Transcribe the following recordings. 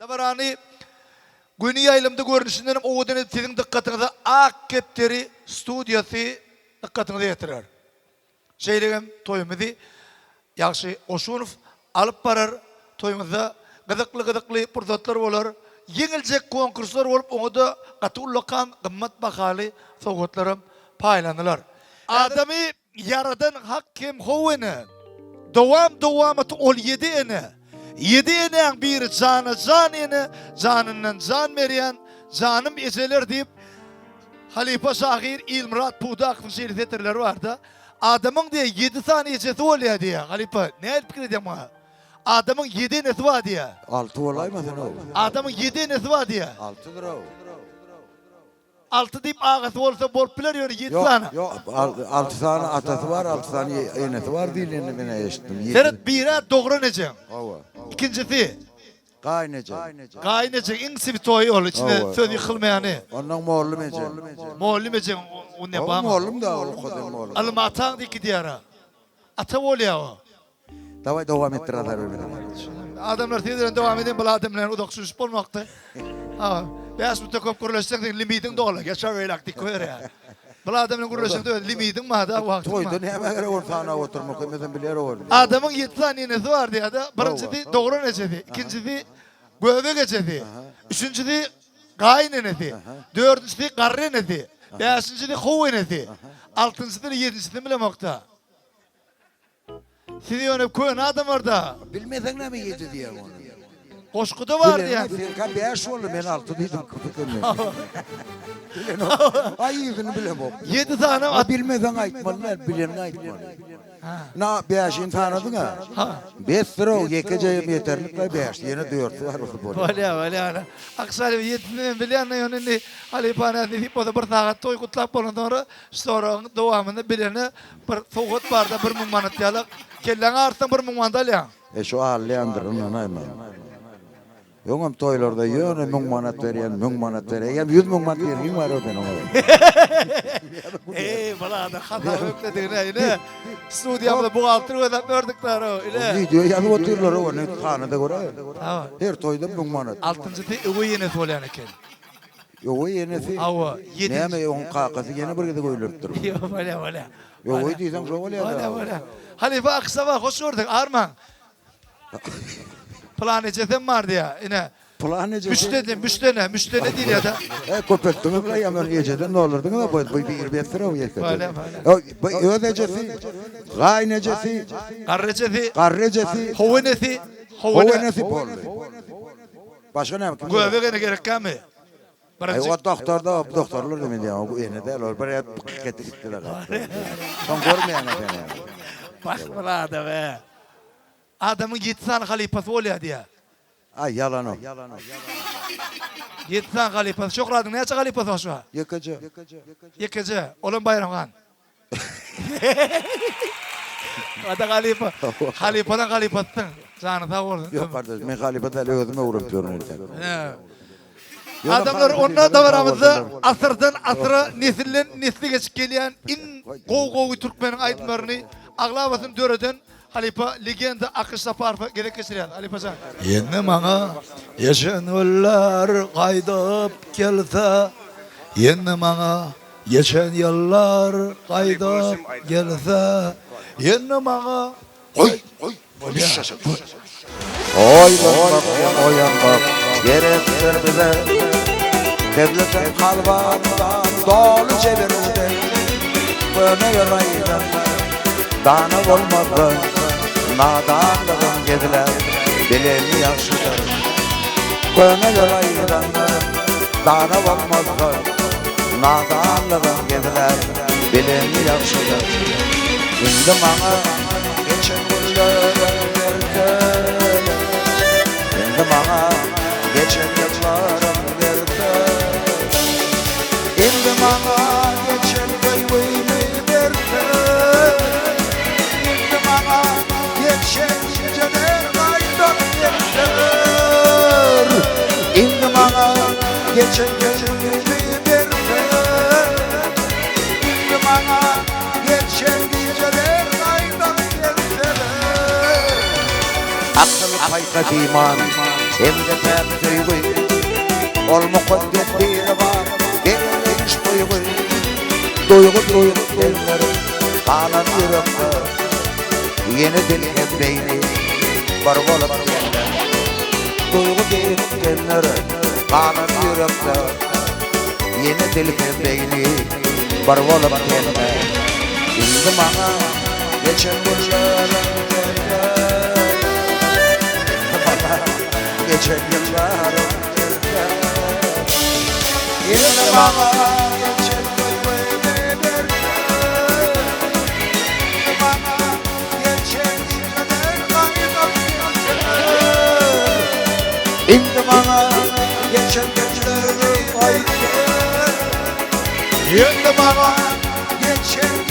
Dabarani günü yayılımda görünüşünden o ödeni sizin dikkatinize ak kepteri studiyası dikkatinize getirir. Şeylegem toyumuzu yaxşı Oşunov alıp barar toyumuzda gıdıklı purzatlar olur. Yenilecek konkurslar olup onu da katıllakan kımmat bakali soğutlarım paylanırlar. Adamı yaradan hakim hovene devam et ol yedi ene. Yedi eneğin bir canı can ene, canından can veriyen, canım ezeler deyip Halife Şahir İlmrat Pudak'ın şeritetleri vardı. Adamın diye 7 tane ecesi oluyor diye. Halife ne fikir edeyim ha? Adamın 7 enesi var diye. 6 olay mı sen o? Adamın 7 enesi var diye. 6'dır o. 6 deyip ağası olsa borpiler yiyor 7 Yok tane. yok 6 tane atası var 6 tane enesi var değil ben eşittim. Senet bire doğru necem. Ova. İkincisi Kaynayacak. kaynayacak insi bir toyu ol içine söz yıkılmayanı. Ondan moğlum ecem. Muallim ecem o ne O bağım. moğlum da o kadar moğlum. Alım atan diki diyara. Ata oluyor o. Davay devam ettir adar öyle. Adamlar tezden devam edin bula adamların udaksız olmaktı. Ha, beyaz mütekop kuruluştan limitin doğru. Geçer öyle aktif koyar ya. Bula adamların kuruluştan limitin mi da vakti. Toyda ne hemen göre ortağına oturmak koymazsan bilir o. Adamın 7 tane iğnesi var diye de. Birincisi doğru necedi. İkincisi göve geçedi. Üçüncüsü gayin enesi. Dördüncüsü karre enesi. Beşincisi hov enesi. Altıncısı yedincisi bilemekte. Sizi yönep koyan adam orada. Bilmeden ne mi yedi diye onu. Koşkuda var diye. Firka 5 oldu ben 6 dedim kıpıkını. Bilen o. Ay yüzünü bilem o. 7 tane Ha bilmeden aytmalılar, bilen aytmalı. Na 5'ini tanıdın ha? 5 lira o yekeceğim yeterlikle 5. Yine 4 var orada böyle. Öyle. Aksari 7'nin bilen yönünü Halipane deyip o da bir saat toy kutlap ondan sonra devamında bilene bir soğut barda bir mummanat yalık. Kellen arttan bir mummanat ya. Şu ağırlayandırın ona hemen. Yoğum toylarda yöne mungmanat veriyen 100 mungmanat veriyen var o benim o. Bala da hata öklediğine yine stüdyamda bu altır ödep ördükler o. Video yazıp oturuyorlar o ne tanıda göre. Tamam. Her toyda mungmanat. Altıncı da ıvı yine söyleyen eken. Yoğu yenesi. Ava. Ne mi onun kakası yine bir gide koyulurdur. Öyle. Yoğu diysem şu öyle ya. Öyle. Halife Aksava hoş gördük Arman. Plan eceten var diye yine. Plan nece? Müştene değil ya da. Köpektin bile yaman geceden ne olurdun da bu bir betre o yekte. Böyle. Ödecesi, gaynecesi, Karrecesi, hovenesi, hovenesi bol. Başka ne? Göve gene gerek mi? Ay o doktorlar demin ya o yine de olur. Buraya getirdiler. Son görmeyen efendim. Başka da be. Adamın 7 tane halifası oluyor diye. Ay yalan o. 7 tane halifası. Çok radın. Ne açık halifası var şu an? Yekece. Olun Bayramhan. Ada halifa. Halifadan halifasın. Canı sağ olun. Yok kardeş ben halifada öyle özüme vurup diyorum. Adamlar onunla da varamızda asırdan asıra nesli geçip gelen in goğu Türkmenin aytmalarını ağlavasın döreden Halifa legenda Akış Saparfa gerek geçiren Halifa Can. Yeni bana yaşan yıllar kaydap gelse yeni bana yaşan yıllar kaydap gelse yeni bana oy bak gerektir bize devletin kalbandan dolu çevirildi böyle yoraydan dana olmadı nadanlığın gediler bileni yaşıdır böyle yoraydan dana olmadı nadanlığın gediler bileni yaşıdır şimdi bana geçen yıllar şimdi bana geçen yıllarım verdi şimdi bana geçen kıyvını verdi şimdi bana geçen geceler kaydan verdiler şimdi bana geçen geceleri verdi şimdi bana geçen geceler kaydan verdiler akıl hakikat iman hem de pek duygu. Ol mukaddes bir var, gerileyiş duygu. Duygu denler, kalan yürekte. Yeni dilken beyni, var bolup denler. Duygu denler, kalan yürekte. Yeni dilken beyni, var bolup denler. Şimdi bana geçen yıllar, geçen yıllar. Yine bana geçen yıllar, bana geçen yıllar. Şimdi bana geçen yıllar, şimdi bana geçen yıllar.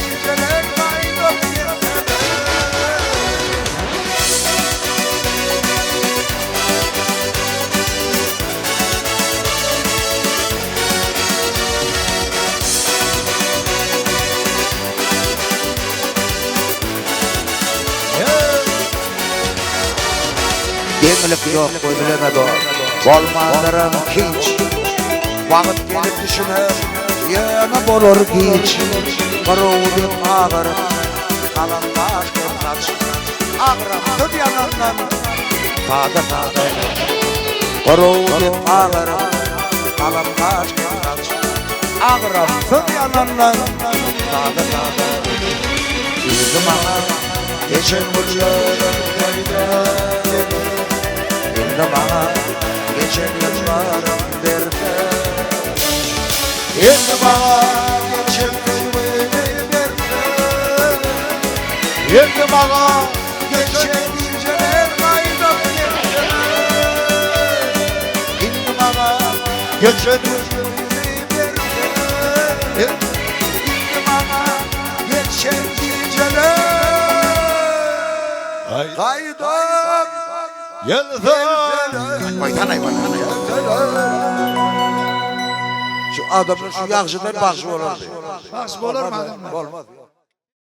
Yenilik yok, ödüleme doğ. Olmazlarım hiç. Vakit gelip düşünür, yana bolur hiç. Karıvdım ağır, kalan taş kırsaç. Ağrımdır yanından, sağda. Karıvdım ağır, kalan taş kırsaç. Ağrımdır yanından, sağda. Yüzüm ağır, geçen burcularım kayda. Şimdi bana geçen yıllarım derdi. Şimdi bana geçen yıllarım derdi. Şimdi bana geçen geceler kaydım derdi. Şimdi bana geçen yıllarım derdi. Şimdi bana geçen geceler kaydım. Şu adamın şu yaxşıdan baxşı olardı. Baxşı olar mı adamlar? Olmaz.